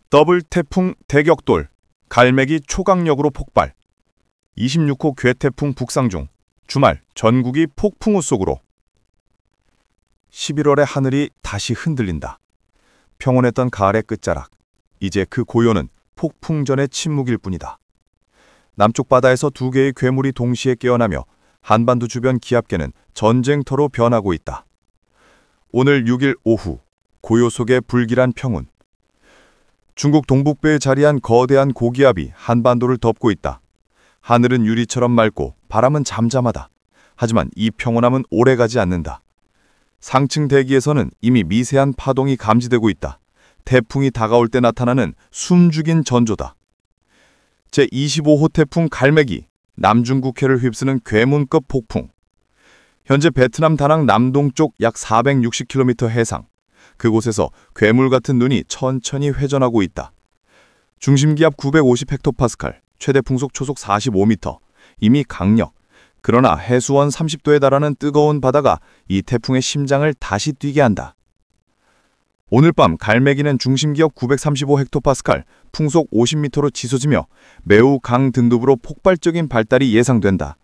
더블 태풍 대격돌, 갈매기 초강력으로 폭발. 26호 괴태풍 북상 중, 주말 전국이 폭풍우 속으로. 11월의 하늘이 다시 흔들린다. 평온했던 가을의 끝자락, 이제 그 고요는 폭풍 전의 침묵일 뿐이다. 남쪽 바다에서 두 개의 괴물이 동시에 깨어나며 한반도 주변 기압계는 전쟁터로 변하고 있다. 오늘 6일 오후, 고요 속의 불길한 평온. 중국 동북부에 자리한 거대한 고기압이 한반도를 덮고 있다. 하늘은 유리처럼 맑고 바람은 잠잠하다. 하지만 이 평온함은 오래가지 않는다. 상층 대기에서는 이미 미세한 파동이 감지되고 있다. 태풍이 다가올 때 나타나는 숨죽인 전조다. 제25호 태풍 갈매기, 남중국해를 휩쓰는 괴문급 폭풍. 현재 베트남 다낭 남동쪽 약 460km 해상, 그곳에서 괴물 같은 눈이 천천히 회전하고 있다. 중심기압 950헥토파스칼, 최대 풍속 초속 45m, 이미 강력. 그러나 해수원 30도에 달하는 뜨거운 바다가 이 태풍의 심장을 다시 뛰게 한다. 오늘 밤 갈매기는 중심기압 935헥토파스칼, 풍속 50m로 치솟으며 매우 강등급으로 폭발적인 발달이 예상된다.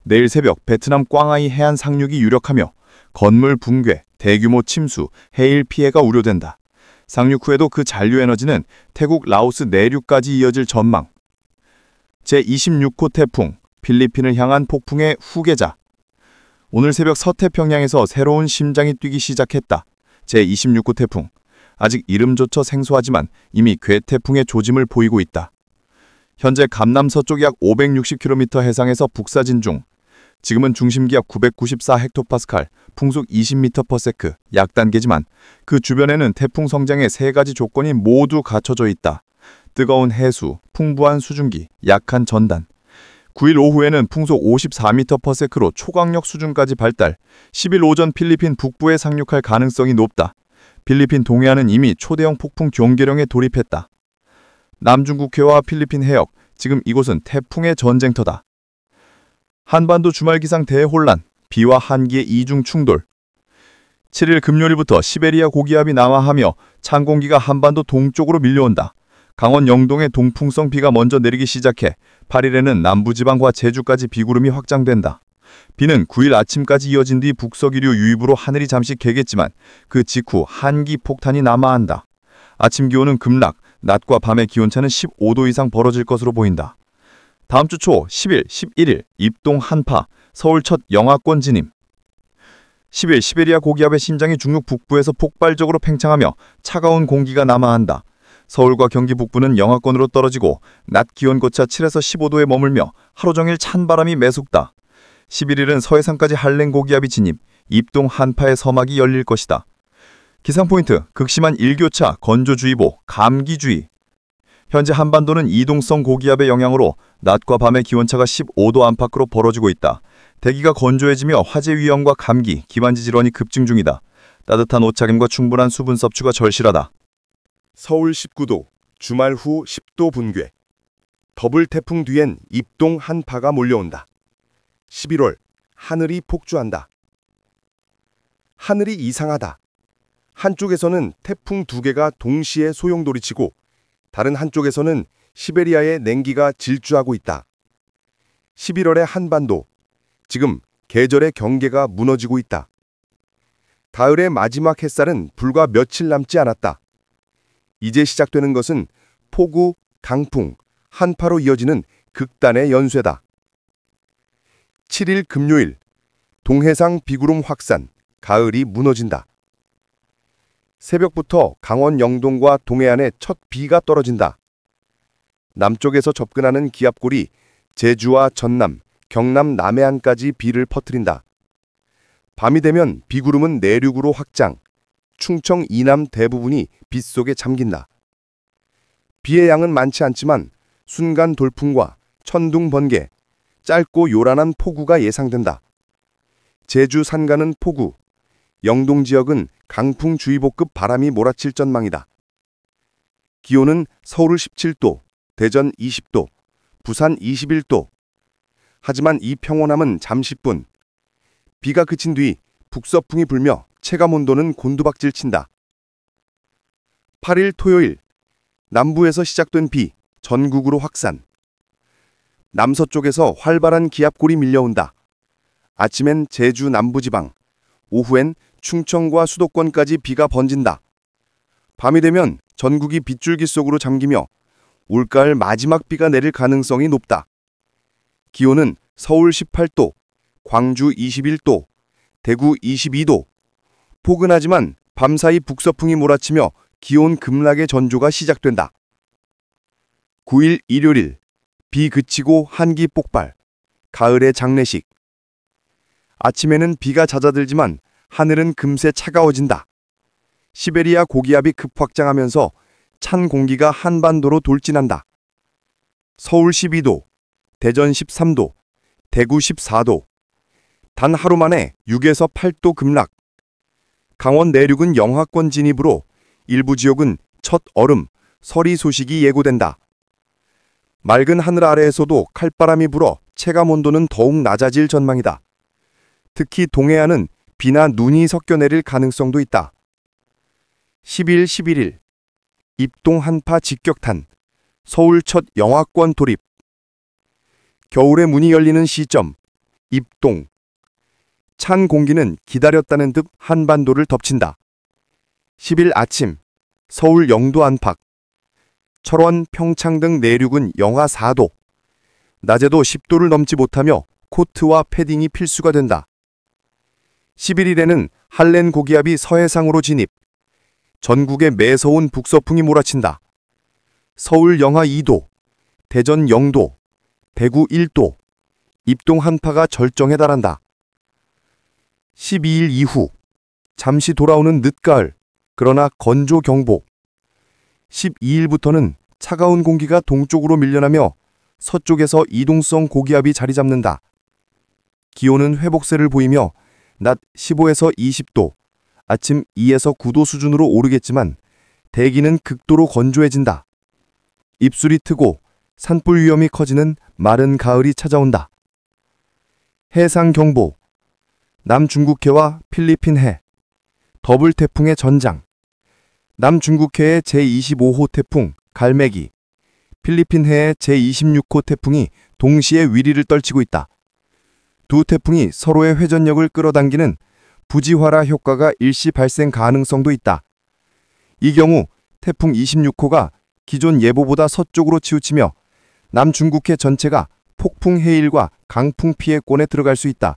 내일 새벽 베트남 꽝아이 해안 상륙이 유력하며 건물 붕괴, 대규모 침수, 해일 피해가 우려된다. 상륙 후에도 그 잔류에너지는 태국, 라오스 내륙까지 이어질 전망. 제26호 태풍, 필리핀을 향한 폭풍의 후계자. 오늘 새벽 서태평양에서 새로운 심장이 뛰기 시작했다. 제26호 태풍. 아직 이름조차 생소하지만 이미 괴태풍의 조짐을 보이고 있다. 현재 감남 서쪽 약 560km 해상에서 북사진 중. 지금은 중심기압 994헥토파스칼, 풍속 20m/s, 약단계지만 그 주변에는 태풍 성장의 세 가지 조건이 모두 갖춰져 있다. 뜨거운 해수, 풍부한 수증기, 약한 전단. 9일 오후에는 풍속 54m/s로 초강력 수준까지 발달, 10일 오전 필리핀 북부에 상륙할 가능성이 높다. 필리핀 동해안은 이미 초대형 폭풍 경계령에 돌입했다. 남중국해와 필리핀 해역, 지금 이곳은 태풍의 전쟁터다. 한반도 주말 기상 대혼란, 비와 한기의 이중 충돌. 7일 금요일부터 시베리아 고기압이 남하하며 찬 공기가 한반도 동쪽으로 밀려온다. 강원 영동에 동풍성 비가 먼저 내리기 시작해 8일에는 남부지방과 제주까지 비구름이 확장된다. 비는 9일 아침까지 이어진 뒤 북서기류 유입으로 하늘이 잠시 개겠지만 그 직후 한기 폭탄이 남하한다. 아침 기온은 급락, 낮과 밤의 기온차는 15도 이상 벌어질 것으로 보인다. 다음 주 초 10일, 11일 입동 한파, 서울 첫 영하권 진입. 10일 시베리아 고기압의 심장이 중국 북부에서 폭발적으로 팽창하며 차가운 공기가 남하한다. 서울과 경기 북부는 영하권으로 떨어지고 낮 기온고차 7에서 15도에 머물며 하루 종일 찬 바람이 매속다. 11일은 서해상까지 한랭 고기압이 진입, 입동 한파의 서막이 열릴 것이다. 기상포인트, 극심한 일교차, 건조주의보, 감기주의. 현재 한반도는 이동성 고기압의 영향으로 낮과 밤의 기온차가 15도 안팎으로 벌어지고 있다. 대기가 건조해지며 화재 위험과 감기, 기관지 질환이 급증 중이다. 따뜻한 옷차림과 충분한 수분 섭취가 절실하다. 서울 19도, 주말 후 10도 분괴. 더블 태풍 뒤엔 입동 한파가 몰려온다. 11월, 하늘이 폭주한다. 하늘이 이상하다. 한쪽에서는 태풍 두 개가 동시에 소용돌이치고 다른 한쪽에서는 시베리아의 냉기가 질주하고 있다. 11월의 한반도, 지금 계절의 경계가 무너지고 있다. 가을의 마지막 햇살은 불과 며칠 남지 않았다. 이제 시작되는 것은 폭우, 강풍, 한파로 이어지는 극단의 연쇄다. 7일 금요일, 동해상 비구름 확산, 가을이 무너진다. 새벽부터 강원 영동과 동해안에 첫 비가 떨어진다. 남쪽에서 접근하는 기압골이 제주와 전남, 경남 남해안까지 비를 퍼뜨린다. 밤이 되면 비구름은 내륙으로 확장, 충청 이남 대부분이 빗속에 잠긴다. 비의 양은 많지 않지만 순간 돌풍과 천둥 번개, 짧고 요란한 폭우가 예상된다. 제주 산간은 폭우, 영동 지역은 강풍주의보급 바람이 몰아칠 전망이다. 기온은 서울 17도, 대전 20도, 부산 21도. 하지만 이 평온함은 잠시뿐. 비가 그친 뒤 북서풍이 불며 체감온도는 곤두박질 친다. 8일 토요일, 남부에서 시작된 비, 전국으로 확산. 남서쪽에서 활발한 기압골이 밀려온다. 아침엔 제주 남부지방, 오후엔 충청과 수도권까지 비가 번진다. 밤이 되면 전국이 빗줄기 속으로 잠기며 올가을 마지막 비가 내릴 가능성이 높다. 기온은 서울 18도, 광주 21도, 대구 22도. 포근하지만 밤사이 북서풍이 몰아치며 기온 급락의 전조가 시작된다. 9일 일요일, 비 그치고 한기 폭발, 가을의 장례식. 아침에는 비가 잦아들지만 하늘은 금세 차가워진다. 시베리아 고기압이 급확장하면서 찬 공기가 한반도로 돌진한다. 서울 12도, 대전 13도, 대구 14도. 단 하루 만에 6에서 8도 급락. 강원 내륙은 영하권 진입으로 일부 지역은 첫 얼음, 서리 소식이 예고된다. 맑은 하늘 아래에서도 칼바람이 불어 체감 온도는 더욱 낮아질 전망이다. 특히 동해안은 비나 눈이 섞여 내릴 가능성도 있다. 10일 11일, 입동 한파 직격탄, 서울 첫 영하권 돌입. 겨울의 문이 열리는 시점, 입동. 찬 공기는 기다렸다는 듯 한반도를 덮친다. 10일 아침, 서울 영도 안팎. 철원, 평창 등 내륙은 영하 4도. 낮에도 10도를 넘지 못하며 코트와 패딩이 필수가 된다. 11일에는 한렌 고기압이 서해상으로 진입. 전국에 매서운 북서풍이 몰아친다. 서울 영하 2도, 대전 0도, 대구 1도, 입동 한파가 절정에 달한다. 12일 이후, 잠시 돌아오는 늦가을, 그러나 건조 경보. 12일부터는 차가운 공기가 동쪽으로 밀려나며 서쪽에서 이동성 고기압이 자리 잡는다. 기온은 회복세를 보이며 낮 15에서 20도, 아침 2에서 9도 수준으로 오르겠지만 대기는 극도로 건조해진다. 입술이 트고 산불 위험이 커지는 마른 가을이 찾아온다. 해상경보, 남중국해와 필리핀해, 더블 태풍의 전장. 남중국해의 제25호 태풍 갈매기, 필리핀해의 제26호 태풍이 동시에 위리를 떨치고 있다. 두 태풍이 서로의 회전력을 끌어당기는 부지화라 효과가 일시 발생 가능성도 있다. 이 경우 태풍 26호가 기존 예보보다 서쪽으로 치우치며 남중국해 전체가 폭풍 해일과 강풍 피해권에 들어갈 수 있다.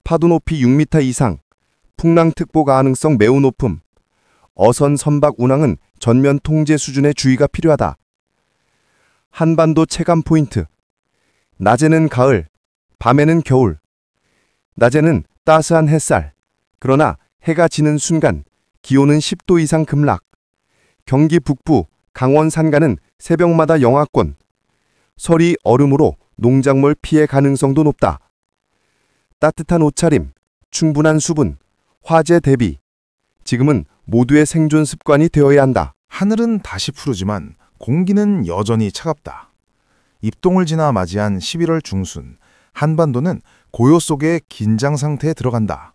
파도 높이 6m 이상, 풍랑특보 가능성 매우 높음. 어선 선박 운항은 전면 통제 수준의 주의가 필요하다. 한반도 체감 포인트. 낮에는 가을, 밤에는 겨울. 낮에는 따스한 햇살. 그러나 해가 지는 순간 기온은 10도 이상 급락. 경기 북부, 강원 산간은 새벽마다 영하권. 설이 얼음으로 농작물 피해 가능성도 높다. 따뜻한 옷차림, 충분한 수분, 화재 대비. 지금은 모두의 생존 습관이 되어야 한다. 하늘은 다시 푸르지만 공기는 여전히 차갑다. 입동을 지나 맞이한 11월 중순, 한반도는 고요 속의 긴장 상태에 들어간다.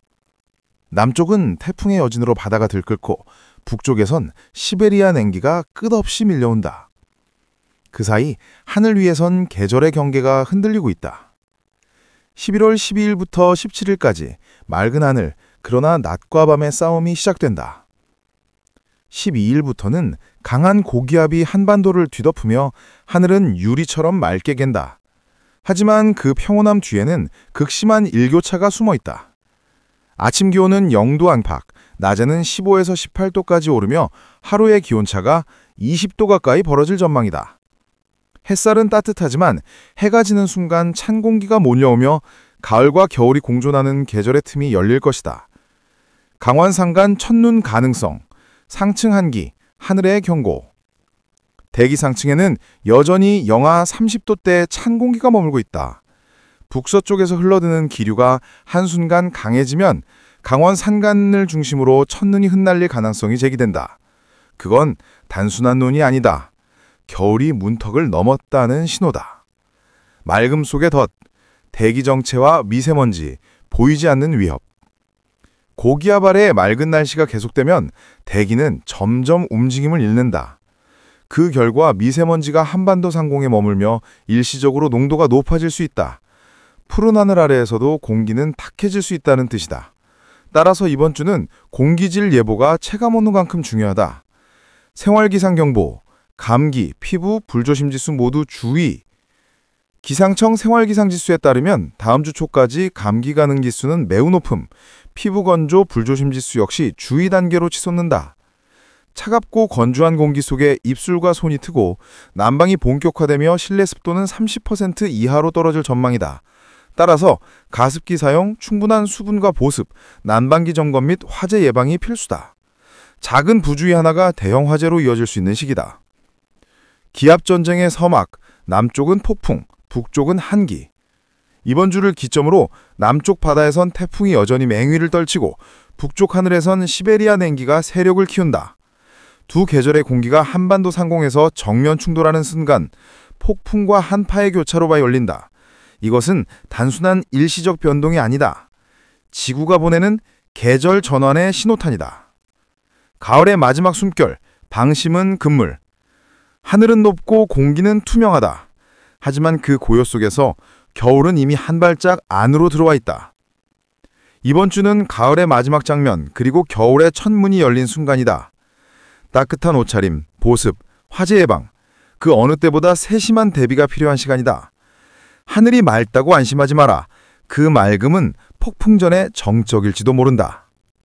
남쪽은 태풍의 여진으로 바다가 들끓고 북쪽에선 시베리아 냉기가 끝없이 밀려온다. 그 사이 하늘 위에선 계절의 경계가 흔들리고 있다. 11월 12일부터 17일까지 맑은 하늘, 그러나 낮과 밤의 싸움이 시작된다. 12일부터는 강한 고기압이 한반도를 뒤덮으며 하늘은 유리처럼 맑게 갠다. 하지만 그 평온함 뒤에는 극심한 일교차가 숨어 있다. 아침 기온은 0도 안팎, 낮에는 15에서 18도까지 오르며 하루의 기온차가 20도 가까이 벌어질 전망이다. 햇살은 따뜻하지만 해가 지는 순간 찬 공기가 몰려오며 가을과 겨울이 공존하는 계절의 틈이 열릴 것이다. 강원 산간 첫눈 가능성, 상층 한기, 하늘의 경고. 대기 상층에는 여전히 영하 30도대의 찬 공기가 머물고 있다. 북서쪽에서 흘러드는 기류가 한순간 강해지면 강원 산간을 중심으로 첫눈이 흩날릴 가능성이 제기된다. 그건 단순한 눈이 아니다. 겨울이 문턱을 넘었다는 신호다. 맑음 속의 덫, 대기 정체와 미세먼지, 보이지 않는 위협. 고기압 아래 맑은 날씨가 계속되면 대기는 점점 움직임을 잃는다. 그 결과 미세먼지가 한반도 상공에 머물며 일시적으로 농도가 높아질 수 있다. 푸른 하늘 아래에서도 공기는 탁해질 수 있다는 뜻이다. 따라서 이번 주는 공기질 예보가 체감온도만큼 중요하다. 생활기상경보, 감기, 피부, 불조심지수 모두 주의. 기상청 생활기상지수에 따르면 다음 주 초까지 감기 가능 지수는 매우 높음, 피부 건조, 불조심지수 역시 주의 단계로 치솟는다. 차갑고 건조한 공기 속에 입술과 손이 트고 난방이 본격화되며 실내 습도는 30% 이하로 떨어질 전망이다. 따라서 가습기 사용, 충분한 수분과 보습, 난방기 점검 및 화재 예방이 필수다. 작은 부주의 하나가 대형 화재로 이어질 수 있는 시기다. 기압전쟁의 서막, 남쪽은 폭풍, 북쪽은 한기. 이번 주를 기점으로 남쪽 바다에선 태풍이 여전히 맹위를 떨치고 북쪽 하늘에선 시베리아 냉기가 세력을 키운다. 두 계절의 공기가 한반도 상공에서 정면 충돌하는 순간 폭풍과 한파의 교차로가 열린다. 이것은 단순한 일시적 변동이 아니다. 지구가 보내는 계절 전환의 신호탄이다. 가을의 마지막 숨결, 방심은 금물. 하늘은 높고 공기는 투명하다. 하지만 그 고요 속에서 겨울은 이미 한 발짝 안으로 들어와 있다. 이번 주는 가을의 마지막 장면, 그리고 겨울의 첫 문이 열린 순간이다. 따뜻한 옷차림, 보습, 화재 예방, 그 어느 때보다 세심한 대비가 필요한 시간이다. 하늘이 맑다고 안심하지 마라. 그 맑음은 폭풍 전의 정적일지도 모른다.